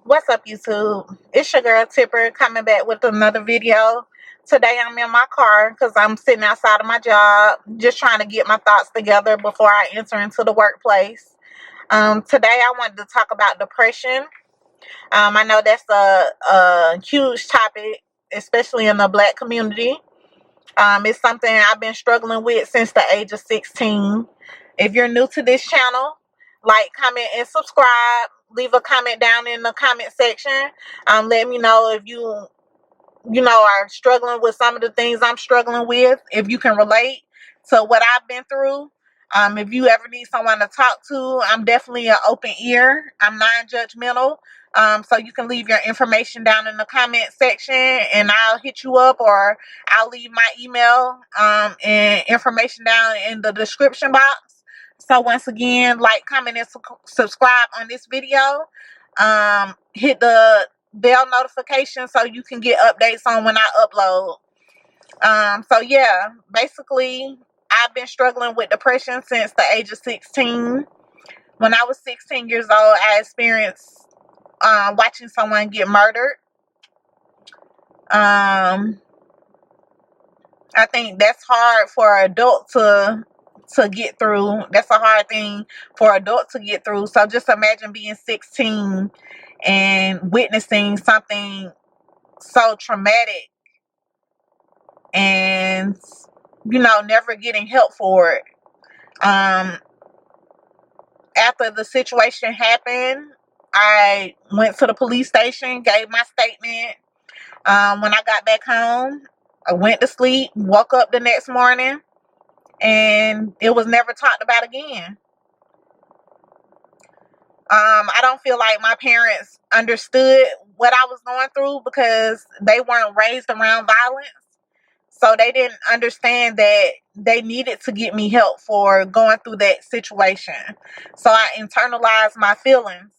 What's up, YouTube? It's your girl Tipper coming back with another video. Today I'm in my car because I'm sitting outside of my job, just trying to get my thoughts together before I enter into the workplace. Today I wanted to talk about depression. I know that's a huge topic, especially in the Black community. It's something I've been struggling with since the age of 16. If you're new to this channel, like, comment, and subscribe. Leave a comment down in the comment section. Let me know if you are struggling with some of the things I'm struggling with. If you can relate to what I've been through. If you ever need someone to talk to, I'm definitely an open ear. I'm non-judgmental. So you can leave your information down in the comment section and I'll hit you up, or I'll leave my email and information down in the description box. So once again, like, comment, and subscribe on this video. Hit the bell notification so you can get updates on when I upload. So yeah, basically I've been struggling with depression since the age of 16. When I was 16 years old, I experienced watching someone get murdered. I think that's hard for an adult to get through. That's a hard thing for an adult to get through. So just imagine being 16 and witnessing something so traumatic and never getting help for it. After the situation happened, I went to the police station, gave my statement. When I got back home, I went to sleep, woke up the next morning, and it was never talked about again. I don't feel like my parents understood what I was going through because they weren't raised around violence. So they didn't understand that they needed to get me help for going through that situation. So I internalized my feelings.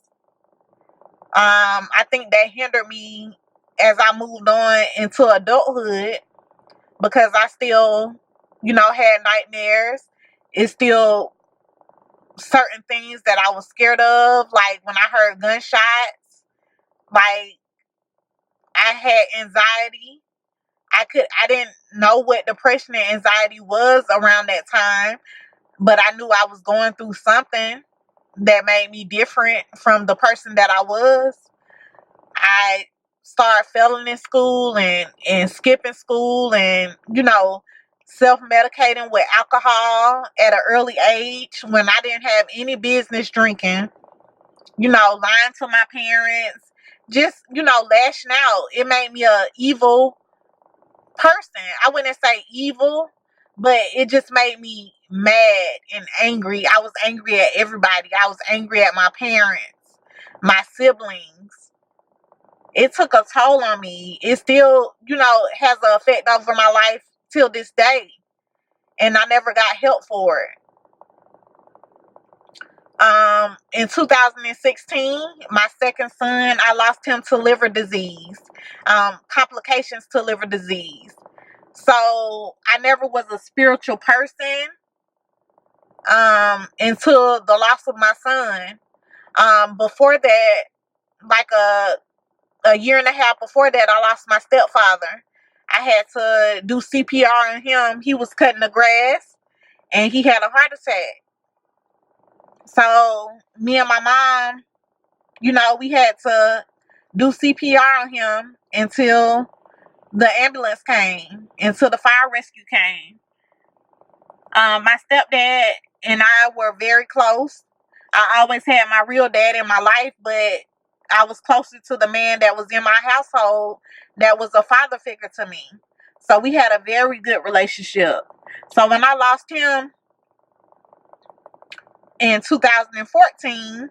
I think that hindered me as I moved on into adulthood because I still, had nightmares. It's still certain things that I was scared of. Like when I heard gunshots, like I had anxiety. I didn't know what depression and anxiety was around that time, but I knew I was going through something that made me different from the person that I was. I started failing in school and skipping school and, self-medicating with alcohol at an early age when I didn't have any business drinking, lying to my parents, just, lashing out. It made me a evil person. I wouldn't say evil, but it just made me mad and angry. I was angry at everybody. I was angry at my parents, my siblings. It took a toll on me. It still, has an effect over my life till this day. And I never got help for it. In 2016, my second son, I lost him to liver disease, complications to liver disease. So I never was a spiritual person until the loss of my son. Before that, like a year and a half before that, I lost my stepfather. I had to do CPR on him. He was cutting the grass and he had a heart attack. So me and my mom, we had to do CPR on him until the ambulance came, until the fire rescue came. My stepdad and I were very close. I always had my real dad in my life, but I was closer to the man that was in my household that was a father figure to me. So we had a very good relationship. So when I lost him in 2014,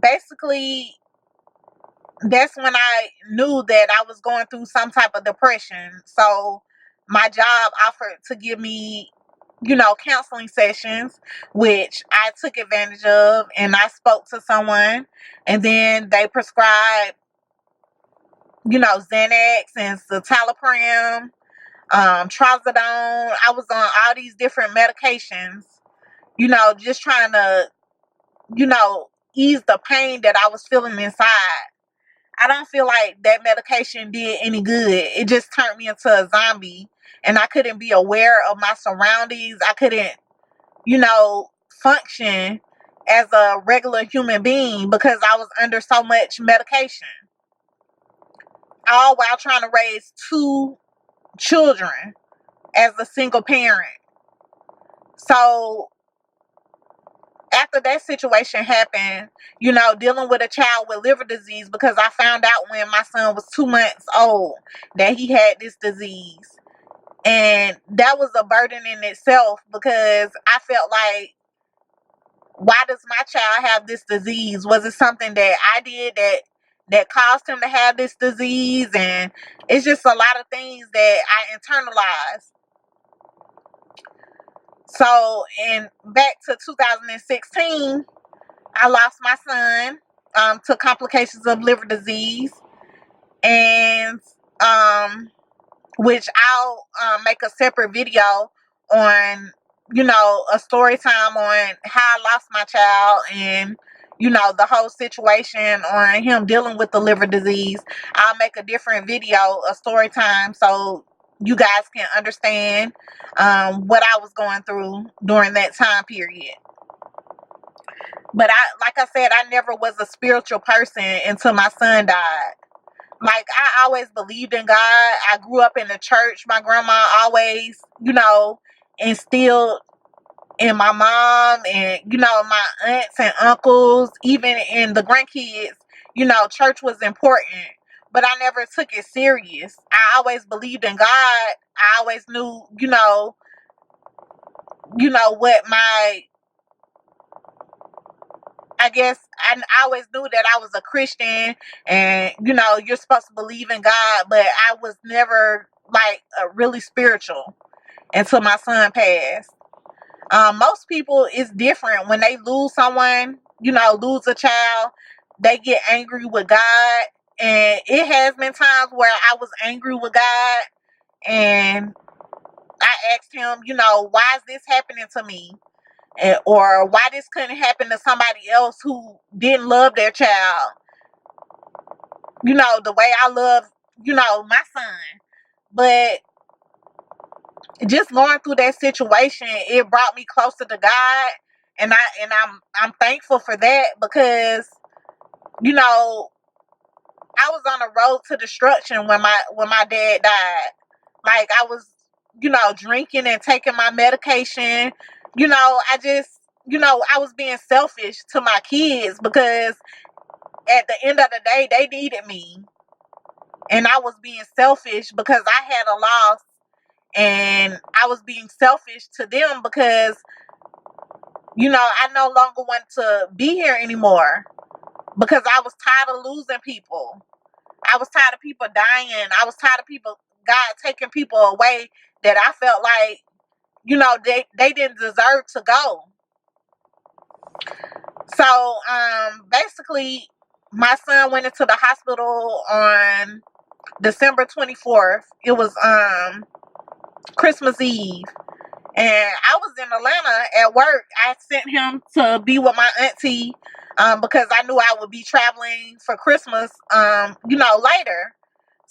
basically that's when I knew that I was going through some type of depression. So my job offered to give me, counseling sessions, which I took advantage of, and I spoke to someone, and then they prescribed, Xanax and citalopram, trazodone. I was on all these different medications, just trying to, ease the pain that I was feeling inside. I don't feel like that medication did any good. It just turned me into a zombie, and I couldn't be aware of my surroundings. I couldn't, function as a regular human being because I was under so much medication. All while trying to raise two children as a single parent. So after that situation happened, dealing with a child with liver disease, because I found out when my son was 2 months old that he had this disease. And that was a burden in itself, because I felt like, why does my child have this disease? Was it something that I did that caused him to have this disease? And it's just a lot of things that I internalized. So, back to 2016, I lost my son to complications of liver disease, and which I'll make a separate video on, a story time on how I lost my child, and the whole situation on him dealing with the liver disease. I'll make a different video, a story time, so you guys can understand what I was going through during that time period. But like I said, I never was a spiritual person until my son died. Like, I always believed in God. I grew up in the church. My grandma always, instilled in my mom and, my aunts and uncles, even in the grandkids, church was important. But I never took it serious. I always believed in God. I always knew, what I guess I always knew that I was a Christian, and you're supposed to believe in God, but I was never like really spiritual until my son passed. Most people, it's different when they lose someone, lose a child, they get angry with God. And it has been times where I was angry with God, and I asked him, why is this happening to me? Or why this couldn't happen to somebody else who didn't love their child, the way I love, my son. But just going through that situation, it brought me closer to God, and I'm thankful for that, because I was on the road to destruction when my dad died. Like, I was, drinking and taking my medication. I just, I was being selfish to my kids, because at the end of the day, they needed me. And I was being selfish because I had a loss, and I was being selfish to them because, I no longer want to be here anymore, because I was tired of losing people. I was tired of people dying. I was tired of God taking people away that I felt like, they didn't deserve to go. So, basically, my son went into the hospital on December 24th. It was Christmas Eve. And I was in Atlanta at work. I sent him to be with my auntie, because I knew I would be traveling for Christmas, later.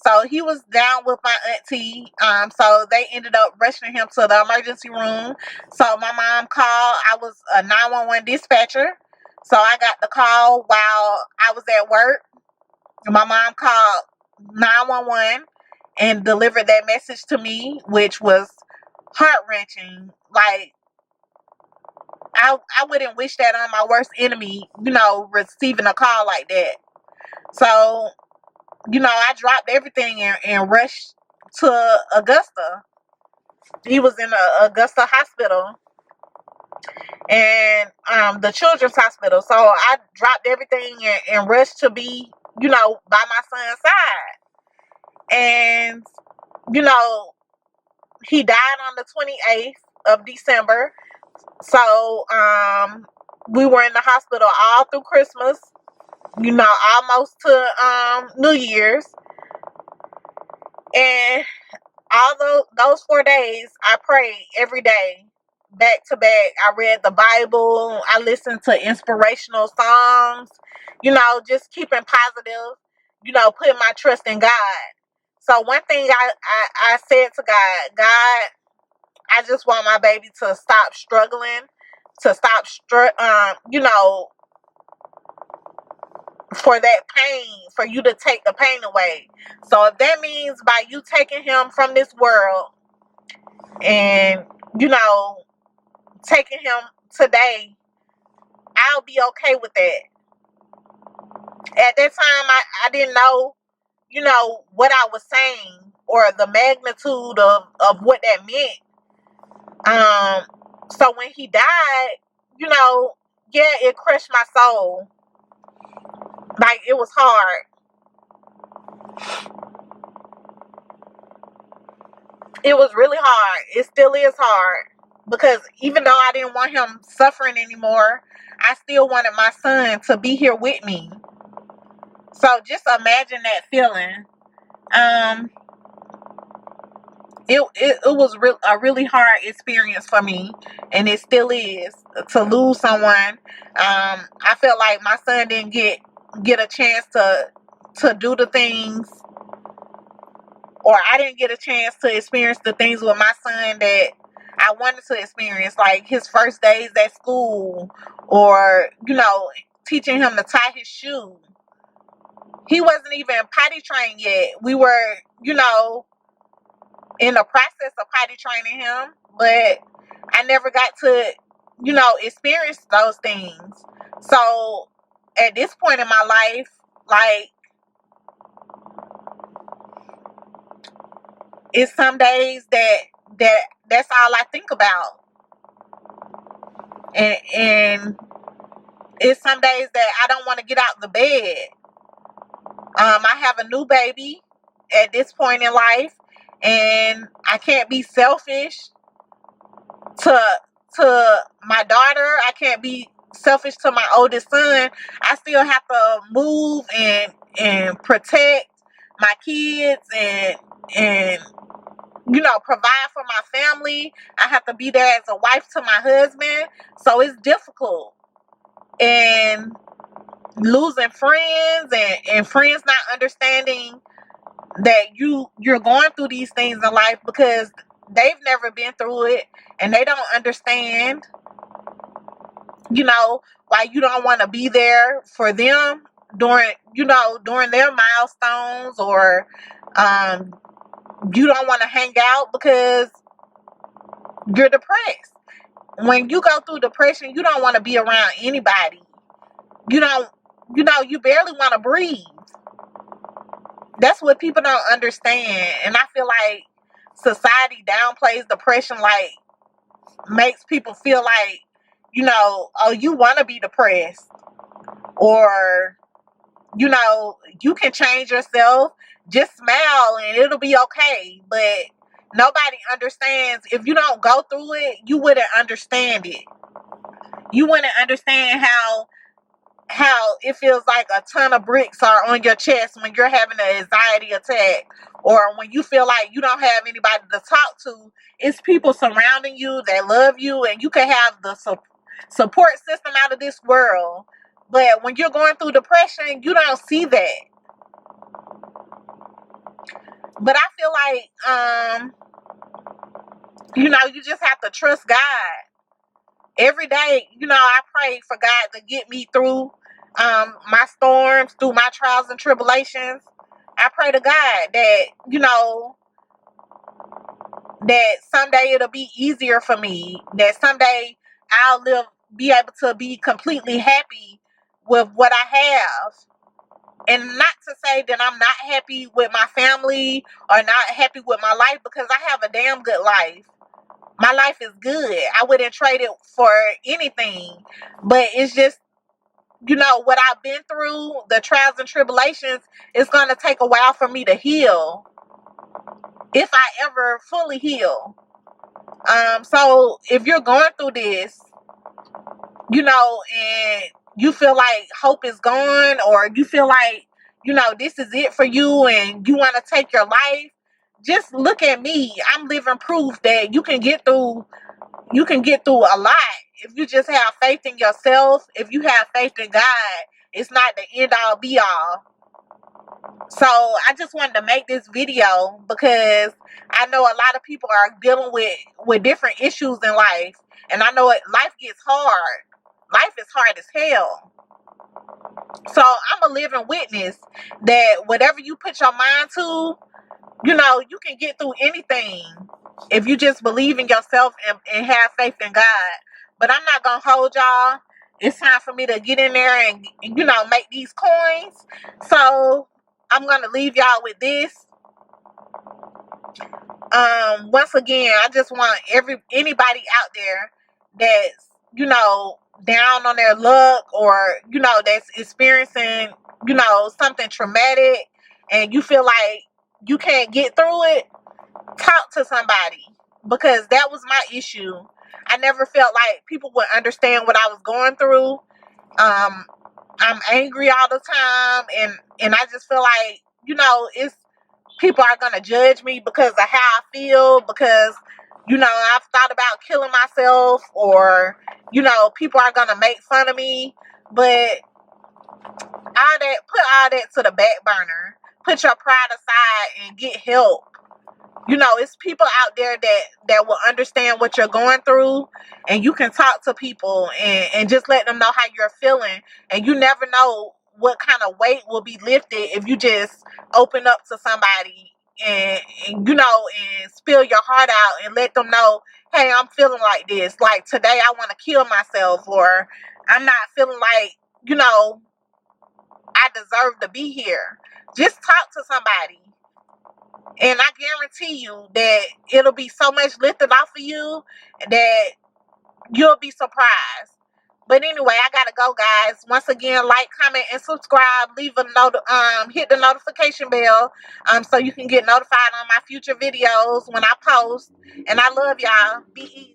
So he was down with my auntie. So they ended up rushing him to the emergency room. So my mom called. I was a 911 dispatcher. So I got the call while I was at work. My mom called 911 and delivered that message to me, which was heart-wrenching. Like, I wouldn't wish that on my worst enemy, receiving a call like that. So, I dropped everything and rushed to Augusta. He was in a Augusta hospital, and the children's hospital. So I dropped everything and rushed to be, by my son's side. And, he died on the 28th of December. So we were in the hospital all through Christmas, almost to New Year's. And although those 4 days, I prayed every day, back to back. I read the Bible. I listened to inspirational songs. Just keeping positive. Putting my trust in God. So one thing I said to God, I just want my baby to stop struggling, to stop, for that pain, for you to take the pain away. So if that means by you taking him from this world and, taking him today, I'll be okay with that. At that time, I didn't know, what I was saying or the magnitude of what that meant. So when he died, yeah, it crushed my soul. Like, it was hard. It was really hard. It still is hard. Because even though I didn't want him suffering anymore, I still wanted my son to be here with me. So just imagine that feeling. It was a really hard experience for me, and it still is, to lose someone. I felt like my son didn't get a chance to do the things, or I didn't get a chance to experience the things with my son that I wanted to experience, like his first days at school, or teaching him to tie his shoe. He wasn't even potty trained yet. We were, in the process of potty training him, but I never got to, experience those things. So at this point in my life, like, it's some days that's all I think about. And it's some days that I don't want to get out of the bed. I have a new baby at this point in life, and I can't be selfish to my daughter. I can't be selfish to my oldest son. I still have to move and protect my kids and provide for my family. I have to be there as a wife to my husband. So it's difficult. And losing friends and friends not understanding that you're going through these things in life because they've never been through it, and they don't understand, why you don't want to be there for them during their milestones, or you don't want to hang out because you're depressed. When you go through depression, you don't want to be around anybody. You barely want to breathe. That's what people don't understand. And I feel like society downplays depression, like, makes people feel like, oh, you want to be depressed, or, you can change yourself, just smile and it'll be okay. But nobody understands. If you don't go through it, you wouldn't understand it. You wouldn't understand how it feels like a ton of bricks are on your chest when you're having an anxiety attack, or when you feel like you don't have anybody to talk to. It's people surrounding you that love you, and you can have the support system out of this world. But when you're going through depression, you don't see that. But I feel like, you just have to trust God. Every day, I pray for God to get me through my storms, through my trials and tribulations. I pray to God that, that someday it'll be easier for me, that someday I'll be able to be completely happy with what I have. And not to say that I'm not happy with my family or not happy with my life, because I have a damn good life. My life is good. I wouldn't trade it for anything. But it's just, what I've been through, the trials and tribulations, it's going to take a while for me to heal, if I ever fully heal. So if you're going through this, and you feel like hope is gone, or you feel like, this is it for you and you want to take your life, just look at me. I'm living proof that you can get through you can get through a lot if you just have faith in yourself. If you have faith in God, it's not the end all be all. So I just wanted to make this video because I know a lot of people are dealing with different issues in life, and I know life gets hard. Life is hard as hell. So I'm a living witness that whatever you put your mind to, you can get through anything if you just believe in yourself and have faith in God. But I'm not gonna hold y'all. It's time for me to get in there and make these coins. So I'm gonna leave y'all with this. Once again, I just want anybody out there that's down on their luck, or that's experiencing something traumatic, and you feel like you can't get through it. Talk to somebody, because that was my issue. I never felt like people would understand what I was going through. I'm angry all the time, and I just feel like it's people are gonna judge me because of how I feel, because I've thought about killing myself, or people are gonna make fun of me. But put all that to the back burner. Put your pride aside and get help. It's people out there that will understand what you're going through, and you can talk to people and just let them know how you're feeling. And you never know what kind of weight will be lifted if you just open up to somebody and spill your heart out and let them know, hey, I'm feeling like this. Like today I want to kill myself, or I'm not feeling like, I deserve to be here. Just talk to somebody. And I guarantee you that it'll be so much lifted off of you that you'll be surprised. But anyway, I gotta go, guys. Once again, like, comment, and subscribe. Leave a note. Hit the notification bell, so you can get notified on my future videos when I post. And I love y'all. Be easy.